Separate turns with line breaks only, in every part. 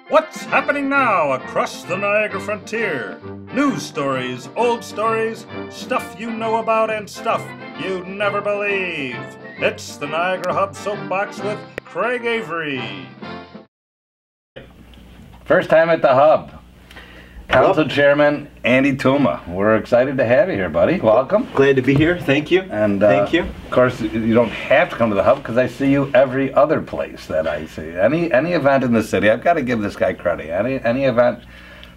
What's happening now across the Niagara frontier? News stories, old stories, stuff you know about and stuff you'd never believe. It's the Niagara Hub Soapbox with Craig Avery.
First time at the Hub. Council Chairman Andy Touma. We're excited to have you here, buddy. Welcome.
Glad to be here. Thank you.
And
thank you.
Of course, you don't have to come to the Hub because I see you every other place that I see. Any event in the city, I've got to give this guy credit. Any event,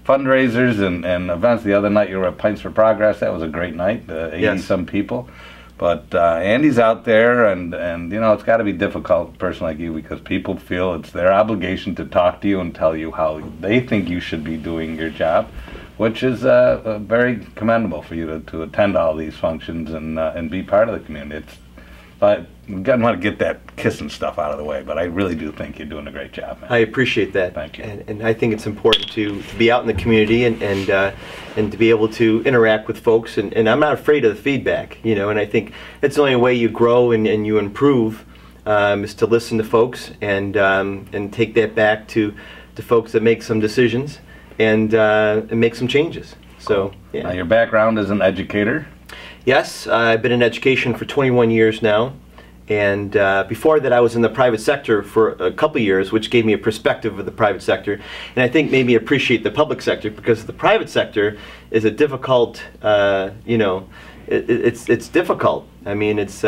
fundraisers and events. The other night you were at Pints for Progress. That was a great night. 80-some people. But Andy's out there, and you know, it's got to be difficult, a person like you, because people feel it's their obligation to talk to you and tell you how they think you should be doing your job, which is very commendable for you to attend all these functions and be part of the community. I want to get that kissing stuff out of the way, but I really do think you're doing a great job, man.
I appreciate that.
Thank you.
And I think it's important to be out in the community and to be able to interact with folks. And I'm not afraid of the feedback, you know. And I think that's the only way you grow and you improve is to listen to folks and take that back to folks that make some decisions and make some changes. So, yeah.
Now, your background as an educator.
Yes, I've been in education for 21 years now, and before that I was in the private sector for a couple years, which gave me a perspective of the private sector, and I think made me appreciate the public sector, because the private sector is a difficult, you know, it's difficult. I mean, it's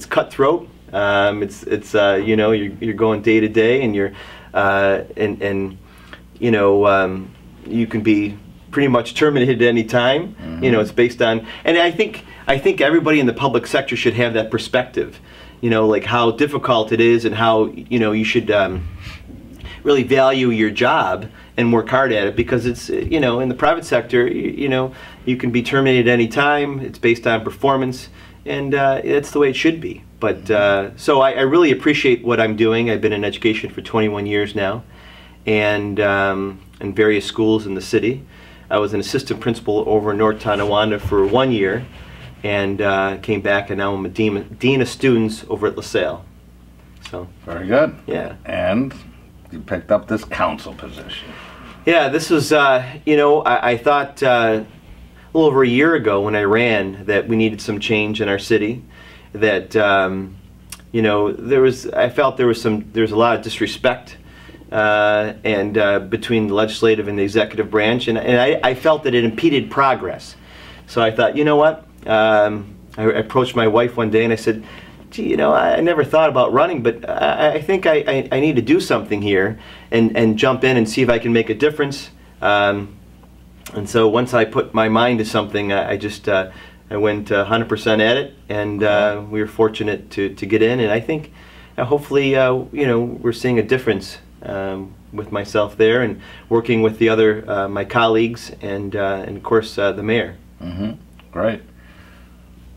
cutthroat. It's you know, you're going day to day, and you're you know, you can be pretty much terminated at any time. Mm-hmm. You know, it's based on, and I think everybody in the public sector should have that perspective. You know, like how difficult it is, and how, you know, you should really value your job and work hard at it, because it's, you know, in the private sector, you know, you can be terminated at any time. It's based on performance, and that's the way it should be. But so I really appreciate what I'm doing. I've been in education for 21 years now, and in various schools in the city. I was an assistant principal over in North Tonawanda for 1 year, and came back, and now I'm a dean of students over at LaSalle. So
very good.
Yeah.
And you picked up this council position. Yeah,
this was you know, I thought a little over a year ago when I ran that we needed some change in our city. That you know, I felt there was a lot of disrespect between the legislative and the executive branch, and I felt that it impeded progress. So I thought, you know what, I approached my wife one day and I said, gee, you know, I never thought about running, but I think I need to do something here and jump in and see if I can make a difference. And so once I put my mind to something, I went 100% at it, and we were fortunate to get in, and I think hopefully you know, we're seeing a difference with myself there, and working with the other my colleagues, and of course the mayor.
Mm-hmm. Great.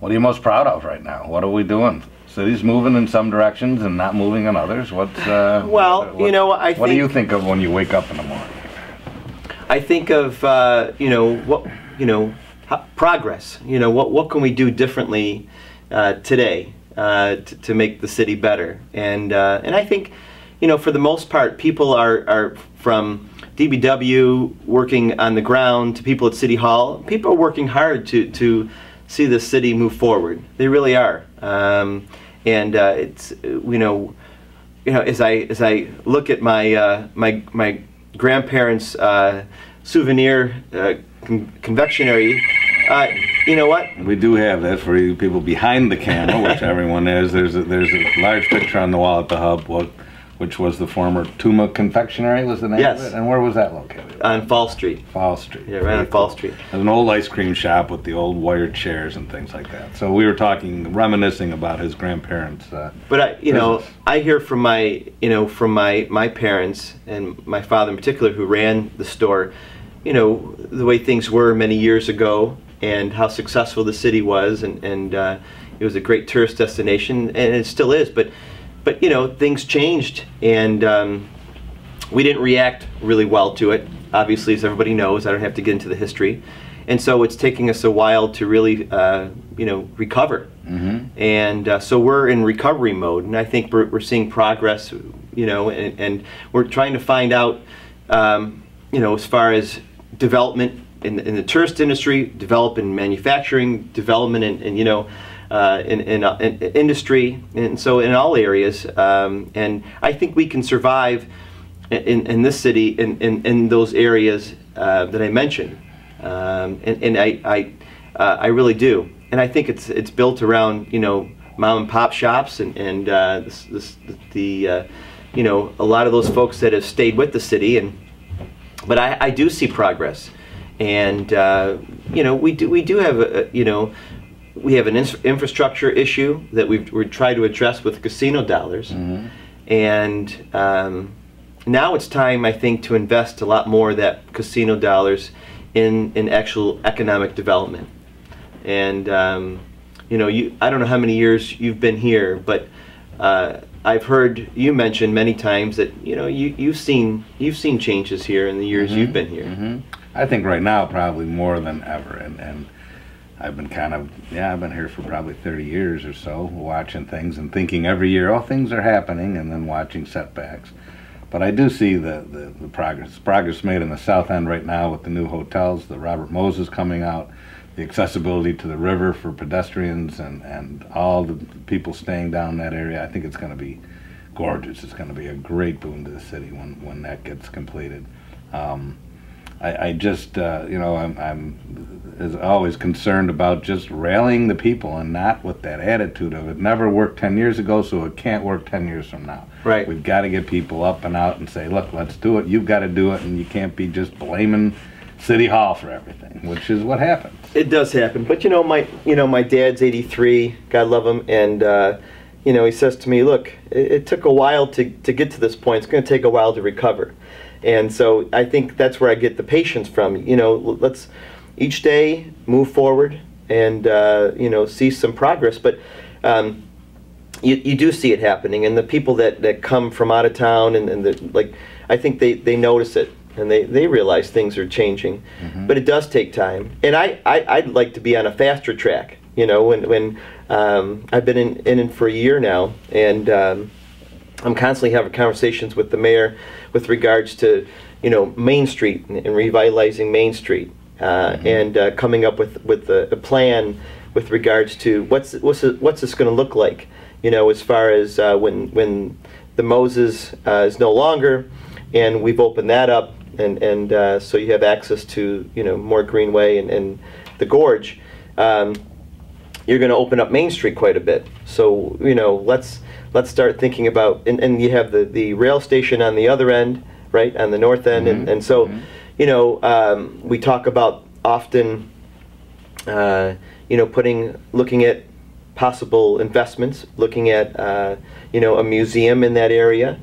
What are you most proud of right now? What are we doing? City's moving in some directions and not moving in others. What's
well, you know,
what do you think of when you wake up in the morning?
I think of you know, progress. You know, what can we do differently today to make the city better? And I think, you know, for the most part, people are from DBW working on the ground to people at City Hall. People are working hard to see the city move forward. They really are. It's you know, as I look at my my grandparents' souvenir confectionery. You know what?
We do have that for you people behind the camera, which everyone is. There's a large picture on the wall at the Hub, which was the former Touma Confectionery, was the name of it? And where was that located?
On Fall Street.
Fall Street.
Yeah, right on Fall Street.
There's an old ice cream shop with the old wired chairs and things like that. So we were reminiscing about his grandparents.
But you know, I hear from my parents, and my father in particular, who ran the store, you know, the way things were many years ago, and how successful the city was, and it was a great tourist destination, and it still is. But you know, things changed, and we didn't react really well to it. Obviously, as everybody knows, I don't have to get into the history, and so it's taking us a while to really you know, recover. Mm-hmm. And so we're in recovery mode, and I think we're seeing progress. You know, and we're trying to find out as far as development in the tourist industry, develop in manufacturing, development in industry, and so in all areas. And I think we can survive in this city in those areas that I mentioned, and I really do. And I think it's built around mom and pop shops and a lot of those folks that have stayed with the city. But I do see progress, and we do have we have an infrastructure issue that we're trying to address with casino dollars, and now it's time, I think, to invest a lot more of that casino dollars in actual economic development. And I don't know how many years you've been here, but I've heard you mention many times that you've seen changes here in the years you've been here.
I think right now probably more than ever, and I've been I've been here for probably 30 years or so, watching things and thinking every year, oh, things are happening, and then watching setbacks. But I do see the progress made in the South End right now with the new hotels, the Robert Moses coming out, the accessibility to the river for pedestrians and all the people staying down that area. I think it's going to be gorgeous. It's going to be a great boon to the city when that gets completed. I just, I'm as always concerned about just rallying the people and not with that attitude of it never worked 10 years ago, so it can't work 10 years from now.
Right.
We've got to get people up and out and say, look, let's do it. You've got to do it, and you can't be just blaming City Hall for everything, which is what happens.
It does happen, but my dad's 83, God love him, and he says to me, look, it took a while to get to this point. It's going to take a while to recover. And so I think that's where I get the patience from. Let's each day move forward and see some progress. But you do see it happening, and the people that come from out of town I think they notice it and they realize things are changing. But it does take time, and I'd like to be on a faster track. When I've been in for a year now, and I'm constantly having conversations with the mayor with regards to Main Street and revitalizing Main Street, and coming up with a plan with regards to what's this going to look like, as far as when the Moses is no longer, and we've opened that up, and so you have access to more Greenway and the Gorge. You're going to open up Main Street quite a bit. So let's start thinking about, and you have the rail station on the other end, right, on the north end, and so we talk about often looking at possible investments, looking at a museum in that area,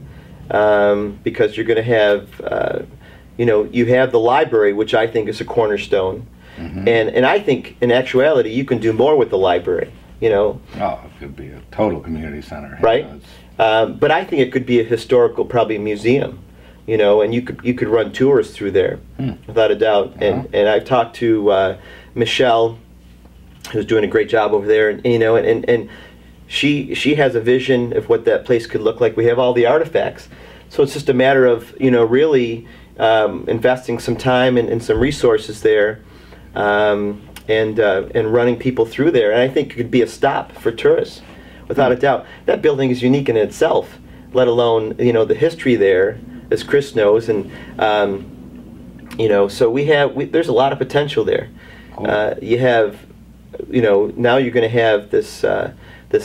because you're going to have you have the library, which I think is a cornerstone. And I think in actuality you can do more with the library. Oh,
it could be a total community center,
right? But I think it could be a historical, probably museum, and you could run tours through there, without a doubt. And I've talked to Michelle, who's doing a great job over there, and she has a vision of what that place could look like. We have all the artifacts, so it's just a matter of really investing some time and some resources there. And running people through there, and I think it could be a stop for tourists, without a doubt. That building is unique in itself, let alone the history there, as Chris knows, and so there's a lot of potential there. Cool. You have now you're going to have this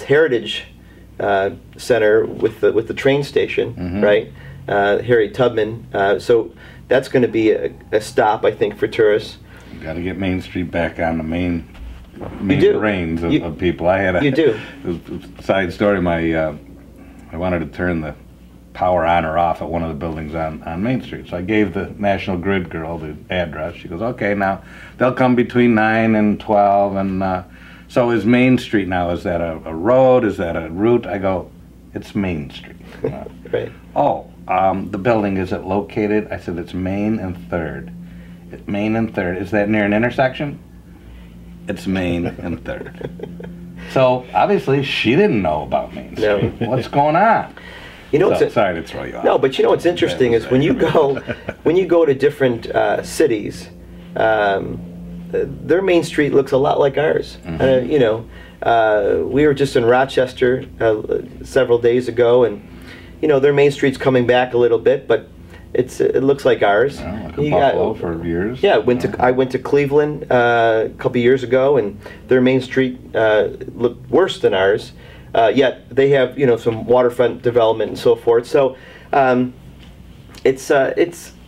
heritage center with the train station, right? Harry Tubman. So that's going to be a stop, I think, for tourists.
Got to get Main Street back on the main reins of people. I had a side story. I wanted to turn the power on or off at one of the buildings on Main Street, so I gave the National Grid girl the address. She goes, okay, now they'll come between 9 and 12, and so is Main Street now, is that a road, is that a route? I go, it's Main Street.
Right.
Oh, the building, is it located? I said, it's Main and 3rd. Main and 3rd. Is that near an intersection? It's Main and 3rd. So obviously she didn't know about Main Street. No. What's going on?
You know,
sorry to throw you off.
No, but you know what's interesting is when you go to different cities, their main street looks a lot like ours. You know, we were just in Rochester several days ago, and you know their main street's coming back a little bit, but it looks like ours.
Like Buffalo for years.
Yeah, I went to Cleveland a couple years ago, and their main street looked worse than ours. Yet they have, you know, some waterfront development and so forth. So it's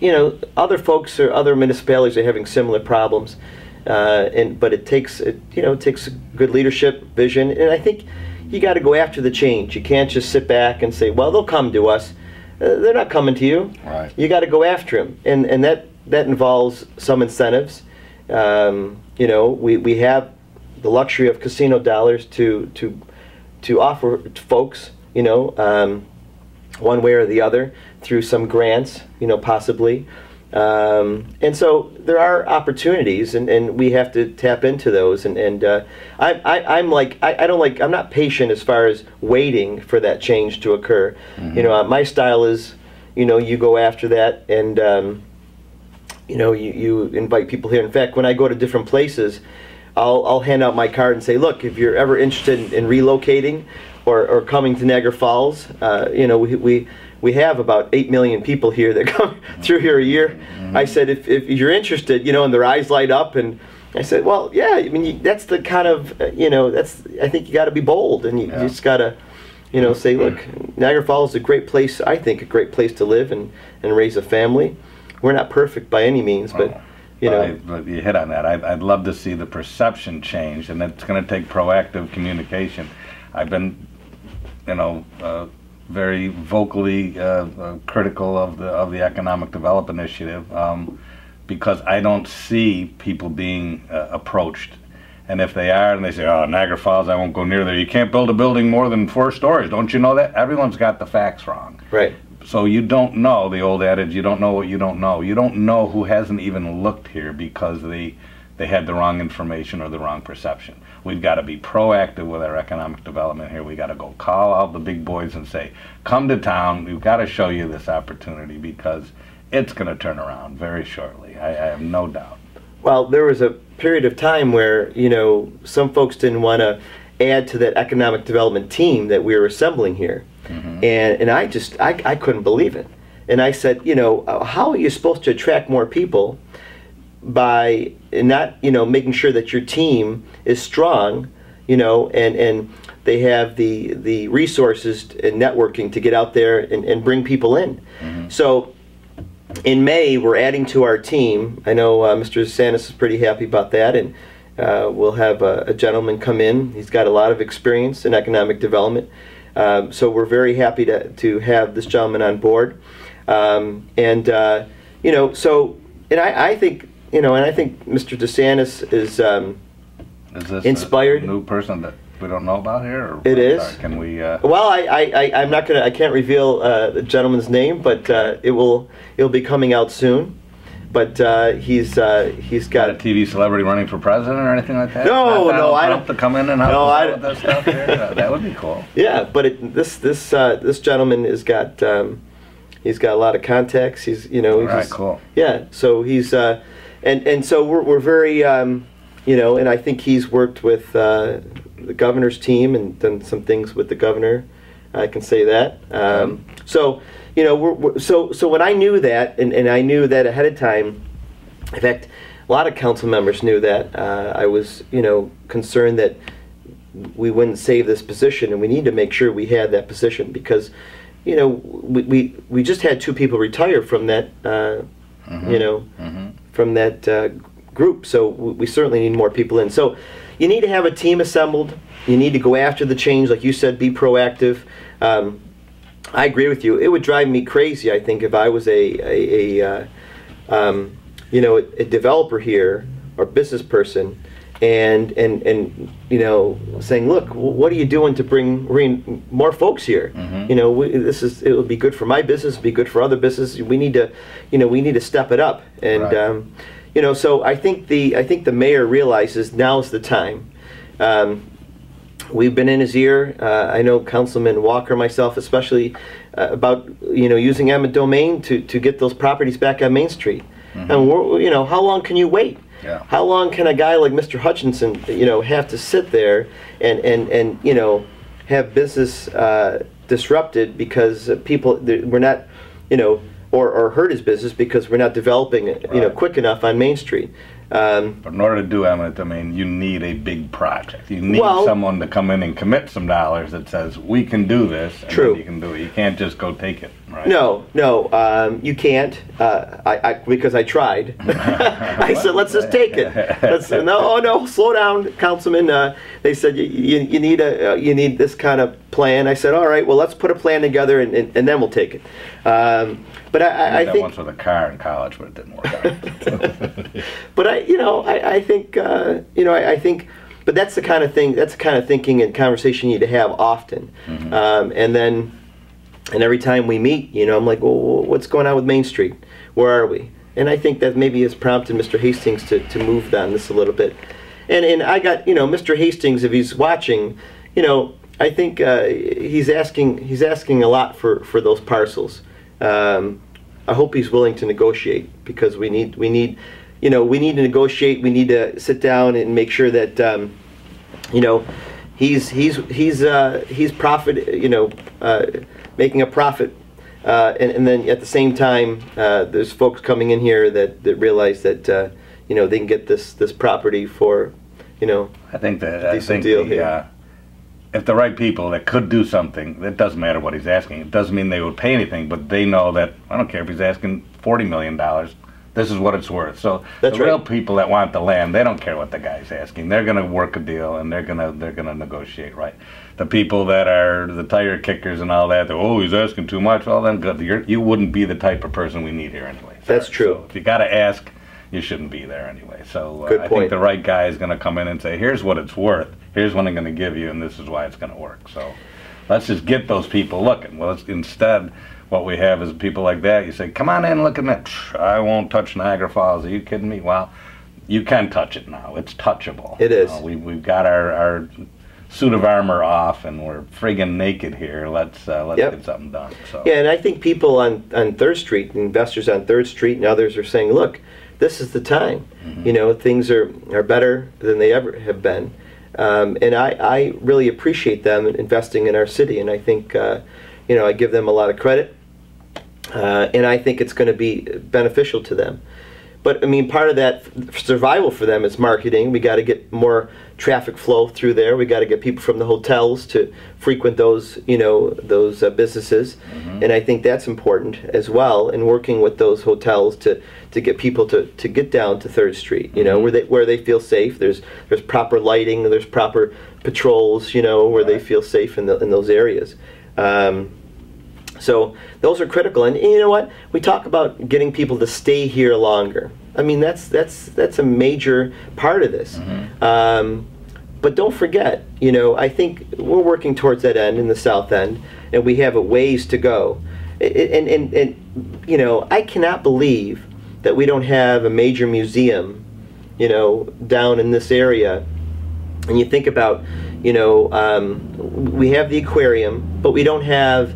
you know, other folks or other municipalities are having similar problems, but it takes good leadership, vision, and I think you got to go after the change. You can't just sit back and say, well, they'll come to us. They're not coming to you.
Right.
You got to go after them, and that involves some incentives. You know, we have the luxury of casino dollars to offer to folks, you know, one way or the other through some grants, you know, possibly. And so there are opportunities, and we have to tap into those. And I'm not patient as far as waiting for that change to occur. You know, my style is, you know, you go after that, and you know, you invite people here. In fact, when I go to different places, I'll hand out my card and say, look, if you're ever interested in relocating or coming to Niagara Falls, you know, we have about 8 million people here that come through here a year. I said, if you're interested, you know, and their eyes light up, and I said, well, yeah, I mean, that's the kind of, you know, I think you got to be bold, and you just got to, you know, say, look, Niagara Falls is a great place, I think, a great place to live and raise a family. We're not perfect by any means, but you know.
But you hit on that. I'd love to see the perception change, and it's going to take proactive communication. I've been, you know, very vocally critical of the Economic Development Initiative because I don't see people being approached. And if they are, and they say, oh, Niagara Falls, I won't go near there. You can't build a building more than 4 stories. Don't you know that? Everyone's got the facts wrong.
Right.
So you don't know, the old adage, you don't know what you don't know. You don't know who hasn't even looked here because they had the wrong information or the wrong perception. We've got to be proactive with our economic development here. We've got to go call out the big boys and say, come to town, we've got to show you this opportunity because it's going to turn around very shortly. I have no doubt.
Well, there was a period of time where, you know, some folks didn't want to add to that economic development team that we were assembling here. And I couldn't believe it. And I said, you know, how are you supposed to attract more people by not, you know, making sure that your team is strong, you know, and they have the resources and networking to get out there and bring people in. So in May, we're adding to our team. I know Mr. DeSantis is pretty happy about that, and we'll have a gentleman come in. He's got a lot of experience in economic development. So we're very happy to have this gentleman on board. You know, so, and I think, you know, and I think Mr. DeSantis is
this
inspired.
A new person that we don't know about here? Or
it is.
Can we?
Well, I'm not gonna. I can't reveal the gentleman's name, but it'll be coming out soon. But he's got
a TV celebrity running for president or anything like that?
No, I don't.
To come in and help us with that stuff here? That would be cool.
Yeah, but this gentleman has got he's got a lot of contacts. He's, you know,
right, cool.
Yeah, so he's and so we're very you know, and I think he's worked with the governor's team and done some things with the governor. I can say that. So. You know, so when I knew that, and I knew that ahead of time, in fact, a lot of council members knew that, I was, you know, concerned that we wouldn't save this position, and we need to make sure we had that position because, you know, we just had 2 people retire from that, you know, from that group, so we certainly need more people in. So you need to have a team assembled. You need to go after the change, like you said, be proactive. I agree with you. It would drive me crazy, I think, if I was you know, a developer here or business person, and you know, saying, look, what are you doing to bring more folks here? You know, it would be good for my business, be good for other businesses. We need to, you know, we need to step it up, and right. You know, so I think the mayor realizes now's the time. we've been in his ear. I know Councilman Walker, myself especially, about using eminent domain to get those properties back on Main Street. And how long can you wait?
Yeah.
How long can a guy like Mr. Hutchinson, have to sit there and have business disrupted because we're not, or hurt his business because we're not developing it, quick enough on Main Street.
But in order to do eminent domain, you need a big project. You need someone to come in and commit some dollars that says, we can do this, and
True.
then you can do it. You can't just go take it, right?
No, you can't, because I tried. I said, let's just take it. No, slow down, Councilman. They said, you need this kind of plan. I said, all right, well, let's put a plan together, and then we'll take it. But I think
once with a car in college, but it didn't work out.
But I think, but that's the kind of thing. That's the kind of thinking and conversation you need to have often. And every time we meet, I'm like, well, what's going on with Main Street? Where are we? And I think that maybe has prompted Mr. Hastings to move on this a little bit. And I got, Mr. Hastings, if he's watching, I think he's asking a lot for those parcels. I hope he's willing to negotiate, because we need to negotiate. We need to sit down and make sure that he's profit, making a profit, and then at the same time there's folks coming in here that realize that they can get this property for
I think that
a decent deal here.
If the right people that could do something, it doesn't matter what he's asking. It doesn't mean they would pay anything, but they know that, I don't care if he's asking $40 million, this is what it's worth. So
That's
the real
right.
people that want the land, they don't care what the guy's asking. They're going to work a deal, and they're going to negotiate, right? The people that are the tire kickers and all that, he's asking too much, well then good. You wouldn't be the type of person we need here anyway.
That's true.
So if you got to ask, you shouldn't be there anyway. So
Good
I
point.
think the right guy is going to come in and say, here's what it's worth, here's what I'm going to give you, and this is why it's going to work. So let's just get those people looking. Well, instead, what we have is people like that. You say, come on in, look at me. I won't touch Niagara Falls. Are you kidding me? Well, you can touch it now. It's touchable.
It is.
We've got our suit of armor off, and we're friggin' naked here. Let's get something done. So.
Yeah, and I think people on 3rd Street, investors on 3rd Street and others are saying, look, this is the time. Things are better than they ever have been. And I really appreciate them investing in our city, and I think I give them a lot of credit, and I think it's going to be beneficial to them. But I mean, part of that survival for them is marketing. We got to get more traffic flow through there. We got to get people from the hotels to frequent those businesses, and I think that's important as well. And working with those hotels to get people to get down to 3rd Street, where they feel safe. There's proper lighting. There's proper patrols, where they feel safe in those areas. So those are critical, and you know what? We talk about getting people to stay here longer. I mean, that's a major part of this. But don't forget, I think we're working towards that end in the South End, and we have a ways to go. And I cannot believe that we don't have a major museum, down in this area. And you think about, we have the aquarium, but we don't have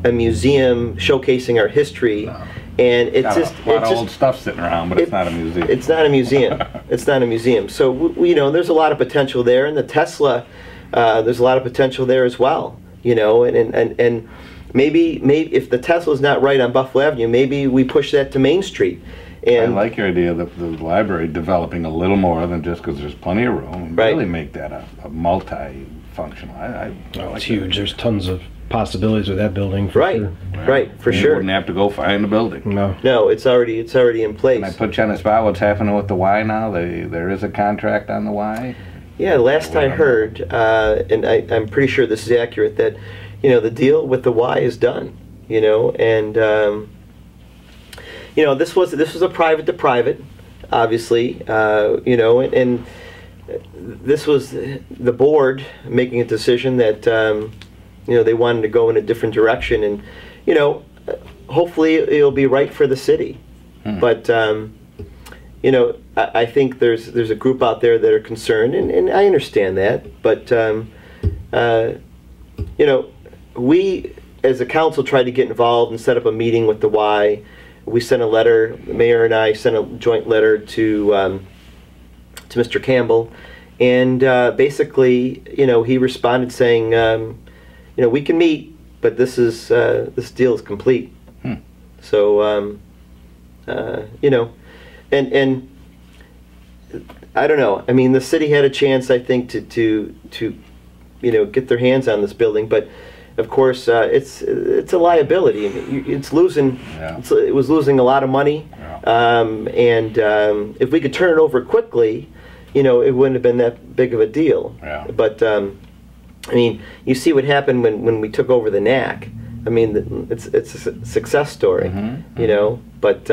a museum showcasing our history.
No.
And it's just
a lot of old stuff sitting around, but it's not a museum.
It's not a museum. It's not a museum. So there's a lot of potential there, and the Tesla, there's a lot of potential there as well. And maybe if the Tesla's not right on Buffalo Avenue, maybe we push that to Main Street. And
I like your idea of the library developing a little more than just because there's plenty of room. And really make that a multi-functional.
It's huge. There's tons of possibilities with that building. For sure.
Right, for sure.
You wouldn't have to go find the building.
No, it's already in place.
Can I put you on the spot? What's happening with the Y now? There is a contract on the Y?
Yeah, last I heard, and I'm pretty sure this is accurate, that the deal with the Y is done. And this was a private to private, obviously. And this was the board making a decision that they wanted to go in a different direction, and hopefully it'll be right for the city. But I think there's a group out there that are concerned, and I understand that. But you know, we as a council tried to get involved and set up a meeting with the Y. We sent a letter, the mayor and I sent a joint letter to Mr. Campbell, and basically, you know, he responded saying, you know, we can meet, but this deal is complete. So, you know, and I don't know. I mean, the city had a chance, I think, to you know, get their hands on this building, but of course, it's a liability. I mean, it's losing.
Yeah.
It was losing a lot of money,
Yeah.
and if we could turn it over quickly, you know, it wouldn't have been that big of a deal.
Yeah.
But I mean, you see what happened when we took over the NAC. I mean, it's a success story, you know. But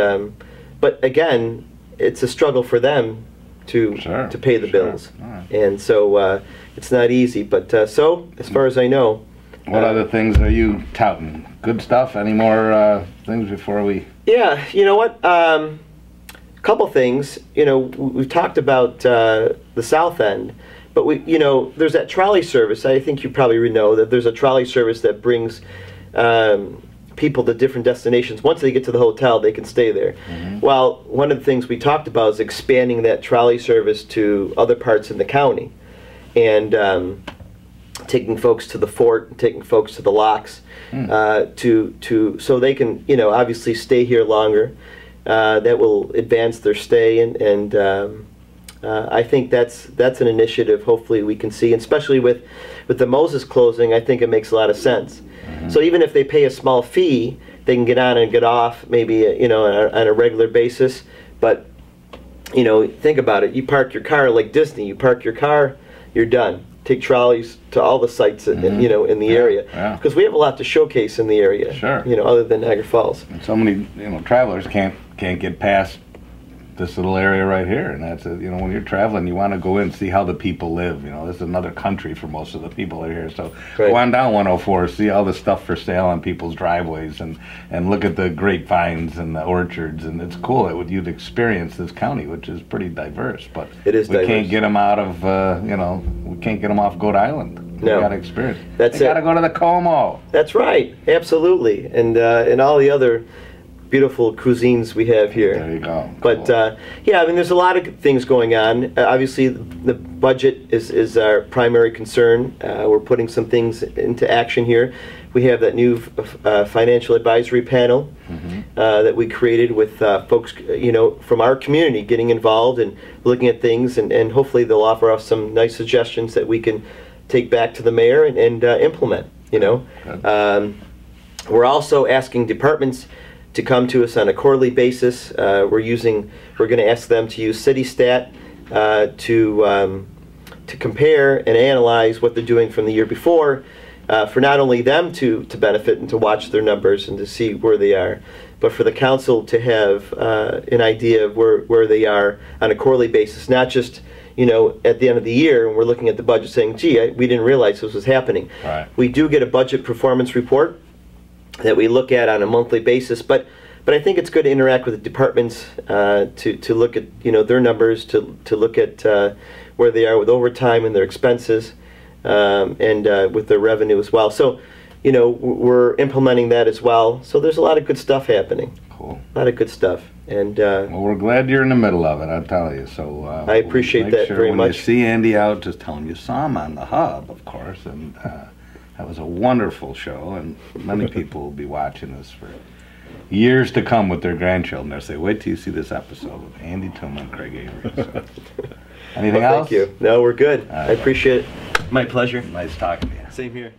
again, it's a struggle for them to pay the bills,
Right.
and so it's not easy. But so as far as I know.
What other things are you touting? Good stuff? Any more things before we...
Yeah, you know what? Couple things. You know, we've talked about the south end, but you know, there's that trolley service. I think you probably know that there's a trolley service that brings people to different destinations. Once they get to the hotel, they can stay there. Well, one of the things we talked about is expanding that trolley service to other parts in the county, and taking folks to the fort, taking folks to the locks, so they can, you know, obviously stay here longer. That will advance their stay, and I think that's an initiative. Hopefully, we can see, and especially with the Moses closing, I think it makes a lot of sense. So even if they pay a small fee, they can get on and get off, maybe you know, on a regular basis. But you know, think about it. You park your car like Disney. You park your car, you're done. Take trolleys to all the sites, you know, in the area, because we have a lot to showcase in the area.
Sure.
You know, other than Niagara Falls.
And so many, you know, travelers can't get past this little area right here, and that's you know, when you're traveling, you want to go in and see how the people live. You know, this is another country for most of the people that are here. So go on down 104, see all the stuff for sale on people's driveways, and look at the grapevines and the orchards, and it's cool that you'd experience this county, which is pretty diverse. But
it is
we can't get them out of you know, we can't get them off Goat Island.
No,
we got to experience.
That's
they got to go to the Como.
That's right, absolutely, and all the other beautiful cuisines we have here.
There you go.
But
cool.
yeah, I mean, there's a lot of things going on. Obviously, the budget is our primary concern. We're putting some things into action here. We have that new financial advisory panel that we created with folks, you know, from our community getting involved and looking at things, and hopefully they'll offer us some nice suggestions that we can take back to the mayor and implement. You know, we're also asking departments to come to us on a quarterly basis. We're going to ask them to use CityStat to compare and analyze what they're doing from the year before, for not only them to benefit and to watch their numbers and to see where they are, but for the council to have an idea of where they are on a quarterly basis, not just, you know, at the end of the year when we're looking at the budget saying, gee, we didn't realize this was happening.
Right.
We do get a budget performance report that we look at on a monthly basis, but I think it's good to interact with the departments to look at, you know, their numbers, to look at where they are with overtime and their expenses, and with their revenue as well. So, you know, we're implementing that as well. So there's a lot of good stuff happening.
Cool.
A lot of good stuff. And
well, we're glad you're in the middle of it, I'll tell you. So
I appreciate that very much.
When you see Andy out, just tell him you saw him on the Hub, of course, and that was a wonderful show, and many people will be watching this for years to come with their grandchildren. They'll say, wait till you see this episode with Andy Touma and Craig Avery. So. Anything else?
Thank you. No, we're good. I appreciate it. My pleasure.
Nice talking to you.
Same here.